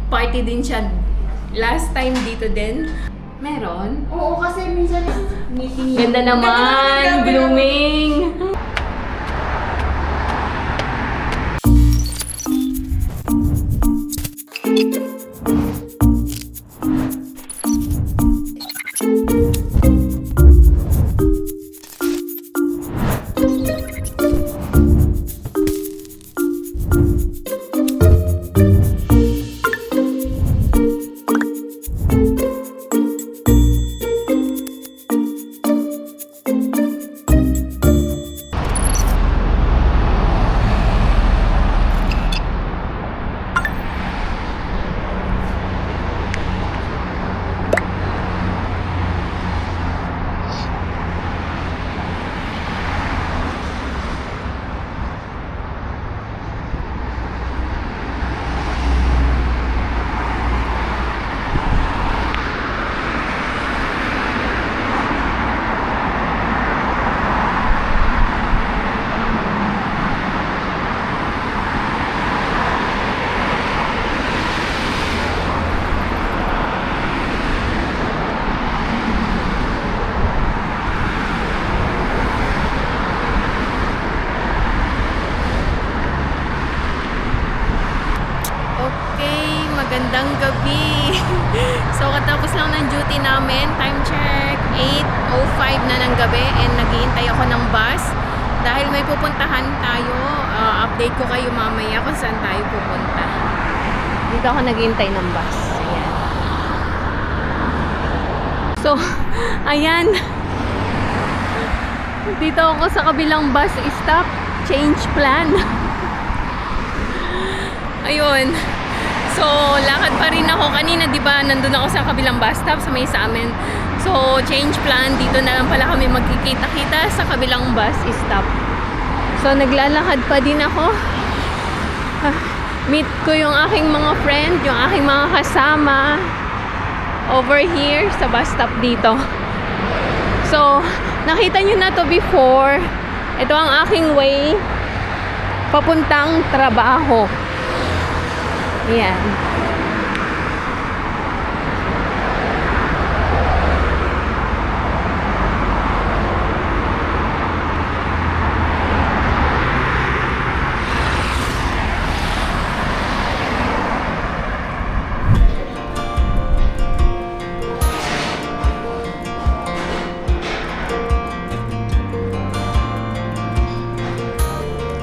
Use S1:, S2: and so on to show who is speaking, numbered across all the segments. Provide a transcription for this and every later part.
S1: nagpa-party din siya last time dito din. Meron?
S2: Oo, kasi minsan meeting yun.
S1: Ganda naman! Blooming! Magandang gabi. So, katapos lang ng duty namin. Time check, 8:05 na ng gabi. And naghihintay ako ng bus. Dahil may pupuntahan tayo. Update ko kayo mamaya kung saan tayo pupunta. Dito ako naghihintay ng bus. Ayan. So, ayan. Dito ako sa kabilang bus stop. Change plan. Ayun. So, lakad pa rin ako. Kanina, di ba, nandun ako sa kabilang bus stop sa may sa amin. So, change plan. Dito na lang pala kami magkikita-kita sa kabilang bus stop. So, naglalakad pa din ako. Meet ko yung aking mga friend, yung aking mga kasama over here sa bus stop dito. So, nakita nyo na to before. Ito ang aking way papuntang trabaho. Ayan.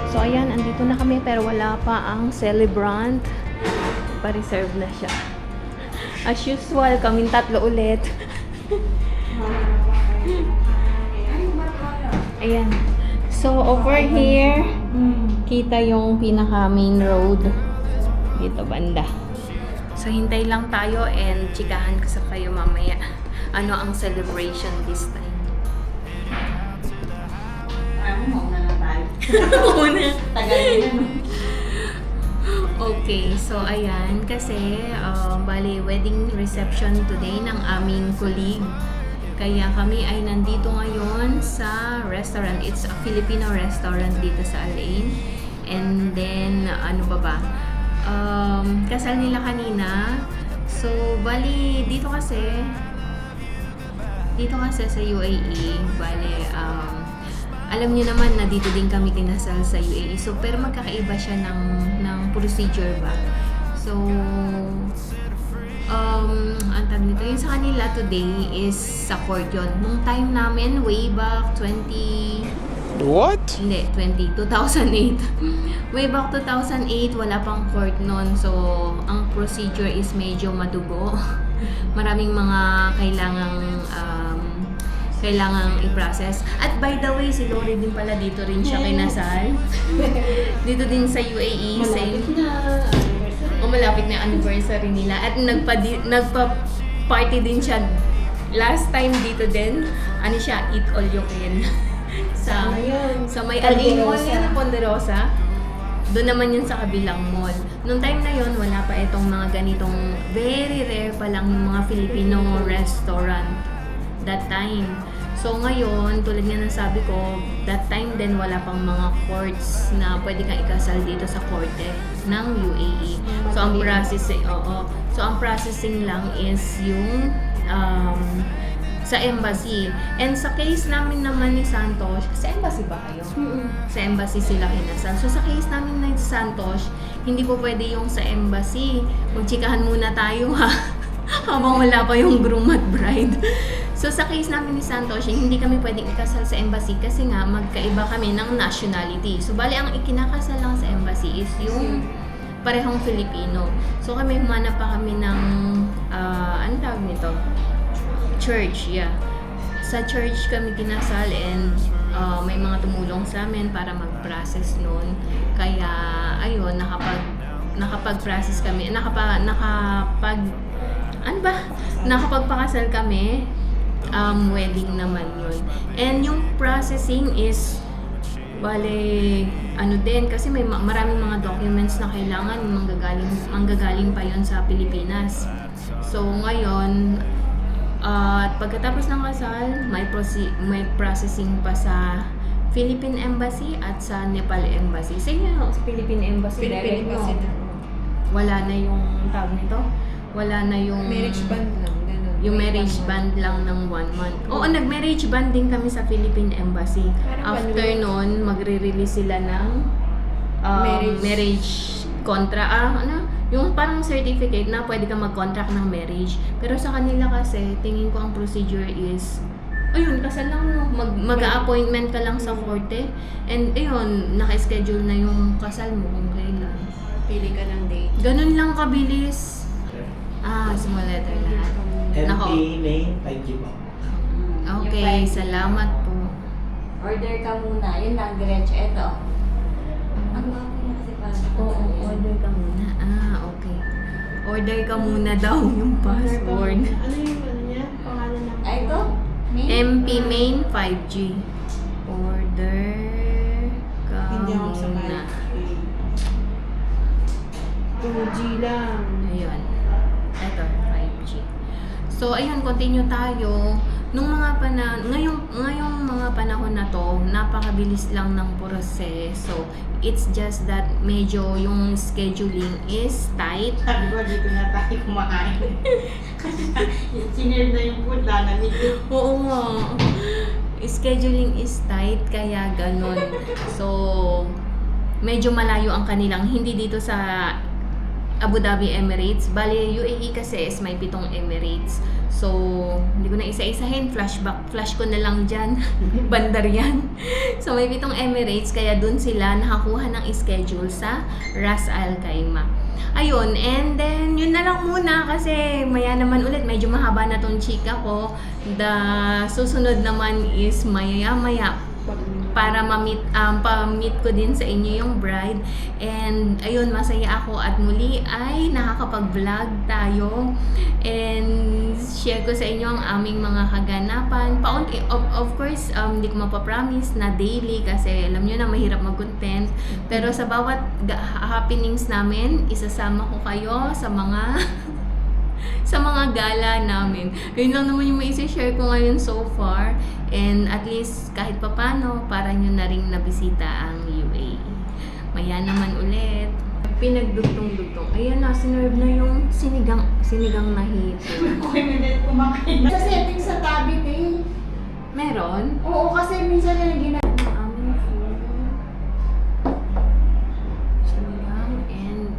S1: So ayan, andito na kami pero wala pa ang celebrant. Pa-reserve na siya. As usual, kaming tatlo ulit. Ayan. So, over here, kita yung pinaka main road. Dito banda. So, hintay lang tayo and chikahan ko sa kayo mamaya. Ano ang celebration this time?
S2: Mauna na tayo.
S1: Mauna.
S2: Tagal din.
S1: Okay, so ayan, kasi bali wedding reception today ng aming colleague. Kaya kami ay nandito ngayon sa restaurant. It's a Filipino restaurant dito sa Al-Ain. And then, ano pa ba? Kasal nila kanina. So, bali, dito kasi sa UAE, bali, alam niyo naman na dito din kami kinasal sa UAE. So, pero magkakaiba siya ng procedure ba. So, ang tag nito, yung sa kanila today is sa court yun. Nung time namin, way back 2008. Way back 2008, wala pang court nun. So, ang procedure is medyo madugo. Maraming mga kailangang i-process. At by the way, si Lori din pala dito rin siya kinasal. Dito din sa UAE. Malapit na anniversary nila. At nagpa-party din siya last time dito din. Ano siya? Eat all you can. sa may Al-Ain Mall yan, Ponderosa. Doon naman yun sa kabilang mall. Nung time na yun, wala pa itong mga ganitong very rare pa lang yung mga Filipino restaurant that time. So ngayon, tulad nga ng sabi ko, that time din wala pang mga courts na pwede kang ikasal dito sa korte ng UAE. So ang processing, So ang processing lang is yung sa embassy. And sa case namin naman ni Santos, sa embassy ba kayo? Sa embassy sila kinasal. So sa case namin ni Santos, hindi po pwede yung sa embassy. Magchikahan muna tayo ha. Habang wala pa yung groom at bride. So sa case namin ni Santos, hindi kami pwedeng ikasal sa embassy kasi nga magkaiba kami ng nationality. So bali ang ikinakasal lang sa embassy is yung parehong Filipino. So kami humanap pa kami ng ano tawag nito? Church, yeah. Sa church kami kinasal and may mga tumulong sa amin para mag-process noon. Kaya ayun, nakapag-process kami. Nakapagpakasal kami. Wedding naman yun. And yung processing is bale, ano din, kasi may maraming mga documents na kailangan manggagaling pa yon sa Pilipinas. So ngayon, pagkatapos ng kasal, may processing pa sa Philippine Embassy at sa Nepal Embassy. Sa inyo, sa Philippine Embassy,
S3: Philippine
S1: direct,
S3: Embassy
S1: no? Wala na yung tawag nito? Wala na yung
S3: Marriage band lang. Ganun.
S1: yung marriage band lang ng 1 month. Oo, nag-marriage band din kami sa Philippine Embassy.
S3: Parang
S1: After nun, magre-release sila ng marriage contract. Yung parang certificate na pwede ka mag-contract ng marriage. Pero sa kanila kasi, tingin ko ang procedure is, ayun, kasal lang, no? Mag-a-appointment ka lang sa korte. And ayun, naka-schedule na yung kasal mo kung kailan.
S3: Pili ka ng date.
S1: Ganun lang kabilis. Small letter lahat. Nako.
S4: MP main 5G po.
S1: Okay, salamat po.
S2: Order ka muna. Yun lang, diretso. Ito. Ang mga ko na kasi parang
S1: Order ka muna. Okay. Order ka muna daw yung password.
S3: Ano yung ano niya? Pangalan ng...
S2: Ay, ito? Main?
S1: MP main 5G. Order ka
S3: Hindi ako sa
S1: muna.
S3: 2G lang.
S1: Ayun. Ito, 5G. So, ayun, continue tayo. Nung mga ngayong mga panahon na to, napakabilis lang ng proseso. It's just that medyo yung scheduling is tight.
S2: Sabi ko, dito na tayo kumakain. Kasi sinirve na yung food, lamig.
S1: Oo nga. Scheduling is tight, kaya ganun. So, medyo malayo ang kanilang, hindi dito sa Abu Dhabi Emirates. Bali, UAE kasi is may 7 Emirates. So, hindi ko na isa-isahin. Flash ko na lang dyan. Bandar yan. So, may 7 Emirates. Kaya dun sila nakakuha ng schedule sa Ras Al Khaimah. Ayun. And then, yun na lang muna. Kasi maya naman ulit. Medyo mahaba na tong chika ko. The susunod naman is maya-maya para pa-meet ko din sa inyo yung bride. And ayun, masaya ako at muli ay nakakapag-vlog tayo and share ko sa inyo ang aming mga kaganapan. Of course, hindi ko mapapromise na daily kasi alam nyo na mahirap mag-content. Pero sa bawat happenings namin, isasama ko kayo sa mga sa mga gala namin. Yun lang naman yung maisi-share ko ngayon so far. And at least kahit papano, para nyo na rin nabisita ang UAE. Maya naman ulit. Pinagdugtong-dugtong. Ayan na, sinerve na yung sinigang na hito.
S2: Okay, minute kumakain. Sa setting sa tabi, eh.
S1: Meron?
S2: Oo, kasi minsan na ginagawa.
S1: Ang aming food. Sinigang and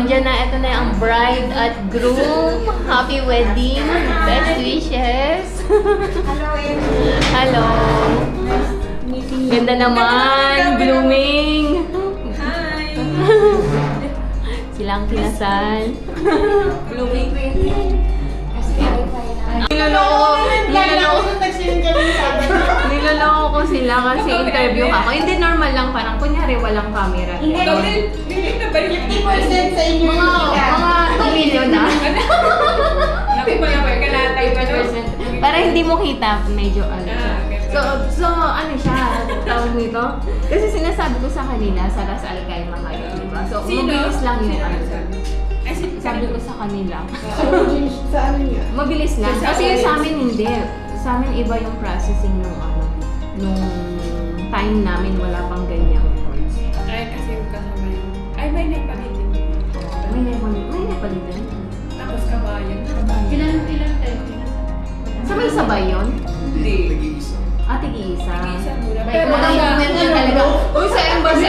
S1: Diyan na, ito na yung bride at groom. Happy wedding. Best wishes.
S2: Hello, Amy.
S1: Hello.
S2: Meeting you.
S1: Ganda naman. Blooming.
S3: Hi!
S1: Silang kinasal.
S3: Blooming.
S2: Kasi wifi na.
S1: Niloloko ko sila kasi interview ako. Hindi normal lang, parang kunyari walang camera.
S3: Ikaw din. Hindi na ba yung
S2: 50% sa inyo yung
S1: Mga 2 million na.
S3: Naku, maya-maya ka natay pa no?
S1: Para hindi mo kita, medyo ano siya.
S3: okay.
S1: So ano siya, tawag nito? Kasi sinasabi ko sa kanila, sa Ras Al Khaimah kayo, diba? So,
S3: Sino?
S1: mabilis lang yung
S3: Sino
S1: ano.
S3: nagsabi? Ay, kasi
S1: sabi ko sa kanila,
S4: Sa ano niya?
S1: mabilis lang.
S3: Sa
S1: Kasi
S3: amin,
S1: sa amin hindi. Sa amin iba yung processing nung nung time namin wala pang ganyang course.
S3: Ay, kasi yung kasama yun. Ay, may nagpalit din.
S1: May Nepal din.
S3: Tapos kabayan.
S2: Ilan tayo?
S1: Sabay-sabay yun?
S3: Hindi.
S1: Tig-isa.
S3: Isa muna.
S1: Pero
S3: Pero
S1: ang
S3: sa...
S1: moment niya talaga, uy sa embassy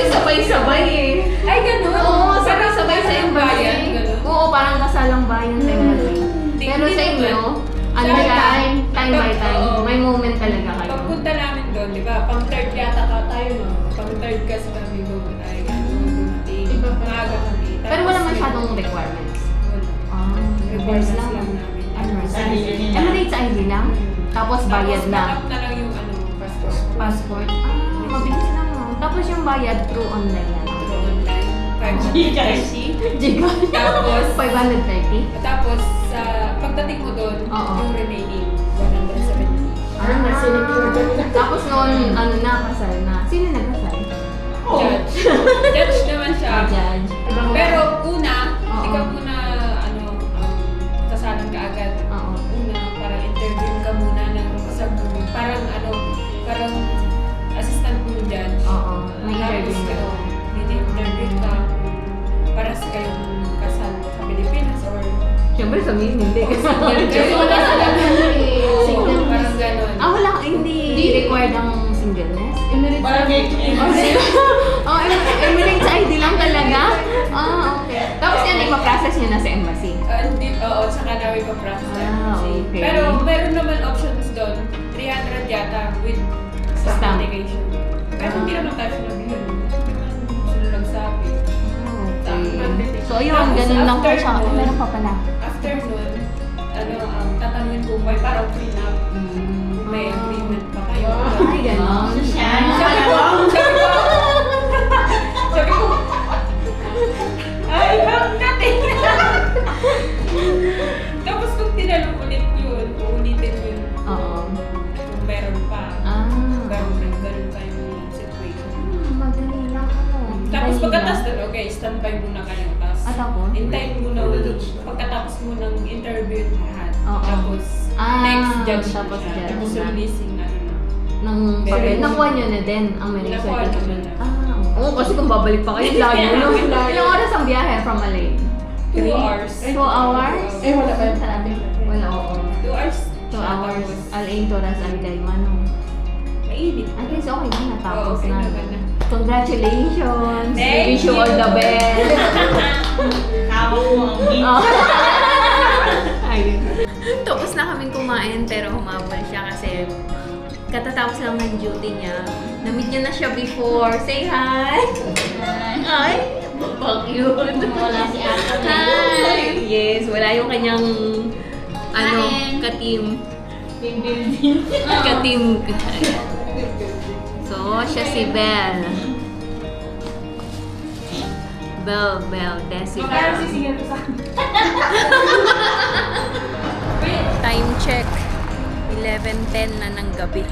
S1: sabay-sabay eh.
S3: Ay, ganun.
S1: Oo, sabay-sabay sa embassy.
S3: Bayan, ganun.
S1: Oo, parang kasalang bayan sa embassy. Pero
S3: Hindi
S1: sa inyo,
S3: naman.
S1: ano
S3: Sa
S1: siya,
S3: time.
S1: time by time.
S3: Oo.
S1: May moment talaga kayo.
S3: Pagpunta namin doon, di ba? Pang third yata ka tayo, no? Pang third kasi kami doon. Ay, dumating. Maaga kami.
S1: Pero wala
S3: Tapos,
S1: masyadong requirements.
S3: Wala. Requirements
S1: lang.
S3: lang namin.
S1: Emirates ID lang? Tapos bayad
S3: Tapos,
S1: na.
S3: back na lang yung passport.
S1: Passport? Mabilis lang. Tapos yung bayad through online na lang.
S3: Through online. 530.
S1: Gcash.
S3: Tapos,
S1: 530?
S3: tapos sa pagdating mo doon,
S1: Oo.
S3: yung remaining 170.
S1: Tapos noon, ano na, kasal na. Sino nagkasal?
S3: Judge. Judge naman siya.
S1: Judge.
S3: Pero una,
S1: Oo.
S3: hindi ka muna, kasalan ka agad.
S1: Oo.
S3: Una, parang interview ka muna ng parang assistant mo judge.
S1: Oo. May
S3: Tapos
S1: interview na.
S3: interview ka para sa kayong kasal sa Pilipinas or
S1: Siyempre sa amin, hindi.
S3: Kasi wala sila.
S1: Single.
S3: Parang gano'n.
S1: Wala, hindi required ang singleness. Emirates ID lang talaga? Okay. Tapos yan, ipaprocess nyo na sa embassy.
S3: Oo, saka na may pa-process na kasi.
S1: Okay.
S3: Pero meron naman options doon, 300 yata with
S1: Stamp.
S3: application. Pero hindi naman tayo sinabihan. Hindi naman sila nagsabi.
S1: Okay. So yun,
S3: Tapos
S1: ganun lang po
S3: after
S1: siya.
S3: nun-
S1: Meron pa pala.
S3: After nun, tatanungin ko may parang prenup. May agreement pa kayo.
S1: Ay, ganun.
S3: Sabi ko, ay, huwag natin. Tapos kung tinanong ulit yun, uulitin yun.
S1: Oo.
S3: Kung meron pa. Pero ganun pa yung situation.
S1: Madali lang ako.
S3: Tapos
S1: Dali
S3: pagkatapos
S1: lang.
S3: doon, okay, standby muna kayo. Tapos
S1: Tapos?
S3: hintayin mo na pagkatapos mo ng interview lahat.
S1: Oo.
S3: Tapos next judge
S1: tapos
S3: na siya.
S1: judge
S3: Tapos
S1: na.
S3: releasing na.
S1: Ng papel. Nakuha nyo na din ang marriage
S3: Nakuha
S1: certificate.
S3: naman na.
S1: Oo, kasi kung babalik pa kayo, layo no? Ilang oras ang biyahe from Malay?
S3: 2 hours.
S1: 2 hours?
S4: Wala pa yung
S1: Sarado. Wala, oo.
S3: 2 hours.
S1: 2 hours.
S3: Tapos,
S1: Alain Toras Alday Manong.
S3: mainit.
S1: At least okay na, natapos
S3: Okay
S1: na.
S3: naman na.
S1: Congratulations!
S3: Thank
S1: Wish you all
S3: you.
S1: the best!
S4: hawak mo ang
S1: Oh. Ayun. Tapos na kaming kumain pero humabol siya kasi katatapos lang ng duty niya. Na-meet niya na siya before. Say hi! Ay! Cute!
S2: Wala si Ate.
S1: Hi! Yes, wala yung kanyang
S2: Kain.
S1: ka-team.
S2: Team building.
S1: Ka-team. So, siya si Belle. Belle, Desi Belle. Time check. 11:10 na ng gabi.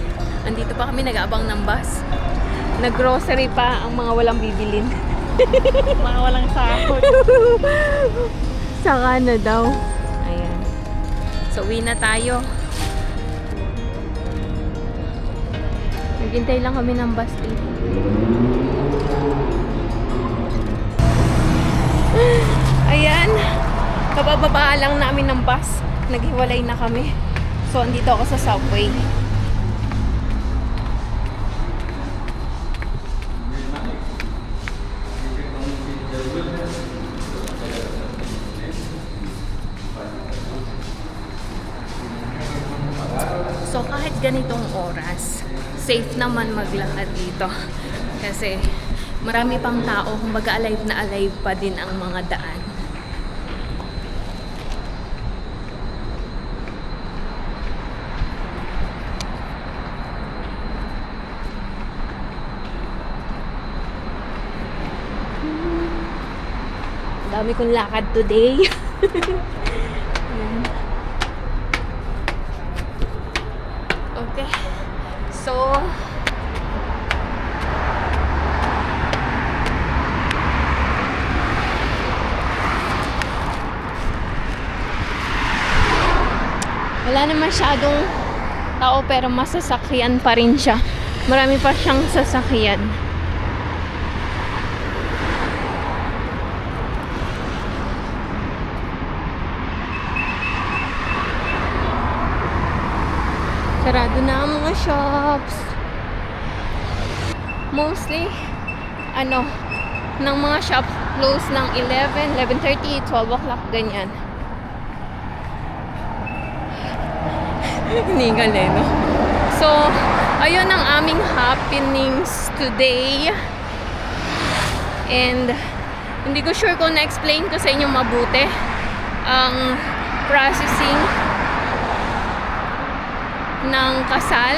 S1: Andito pa kami nag-aabang ng bus. Nag-grocery pa ang mga walang bibilin.
S4: mga walang sakot.
S1: Saka na daw. Ayan. So, uwi na tayo. Naghintay lang kami ng bus dito. Ayan. Kabababa lang namin ng bus. Naghiwalay na kami. So, andito ako sa subway. So, kahit ganitong oras, safe naman maglakad dito. Kasi, marami pang tao. Kumbaga, alive na alive pa din ang mga daan. Dami kong lakad today. Ayan. Okay. So, wala na masyadong tao pero masasakyan pa rin siya. Marami pa siyang sasakyan. Sarado na ang mga shops. Mostly, ng mga shops close ng 11, 11:30, 12 o'clock, ganyan. Hinigal eh, no? So, ayun ang aming happenings today. And, hindi ko sure kung na-explain ko sa inyo mabuti ang processing ng kasal.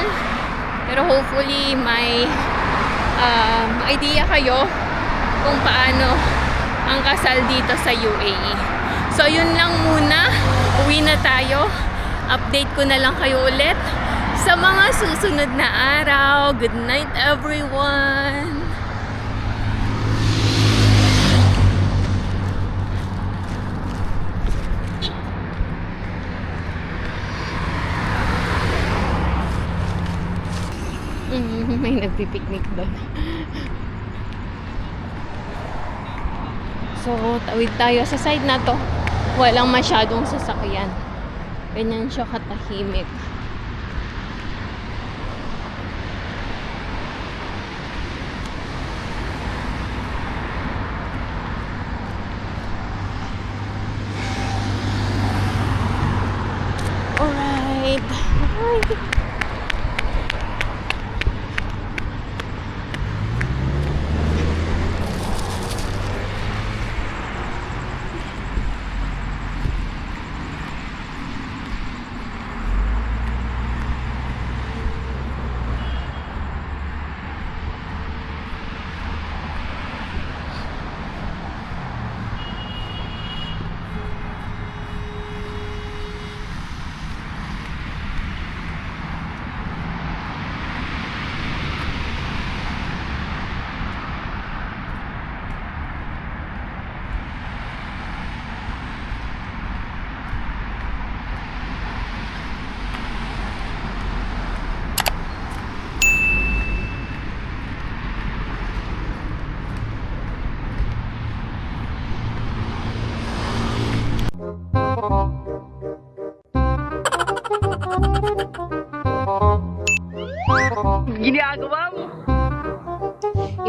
S1: Pero hopefully, may idea kayo kung paano ang kasal dito sa UAE. So, yun lang muna. Uwi na tayo. Update ko na lang kayo ulit sa mga susunod na araw. Good night, everyone! May nagpipiknik doon. So, tawid tayo sa side na to. Walang masyadong sasakyan. Ganyan siya katahimik. Alright. Alright.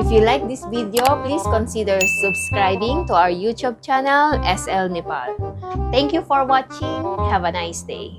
S1: If you like this video, please consider subscribing to our YouTube channel, SL Nepal. Thank you for watching. Have a nice day.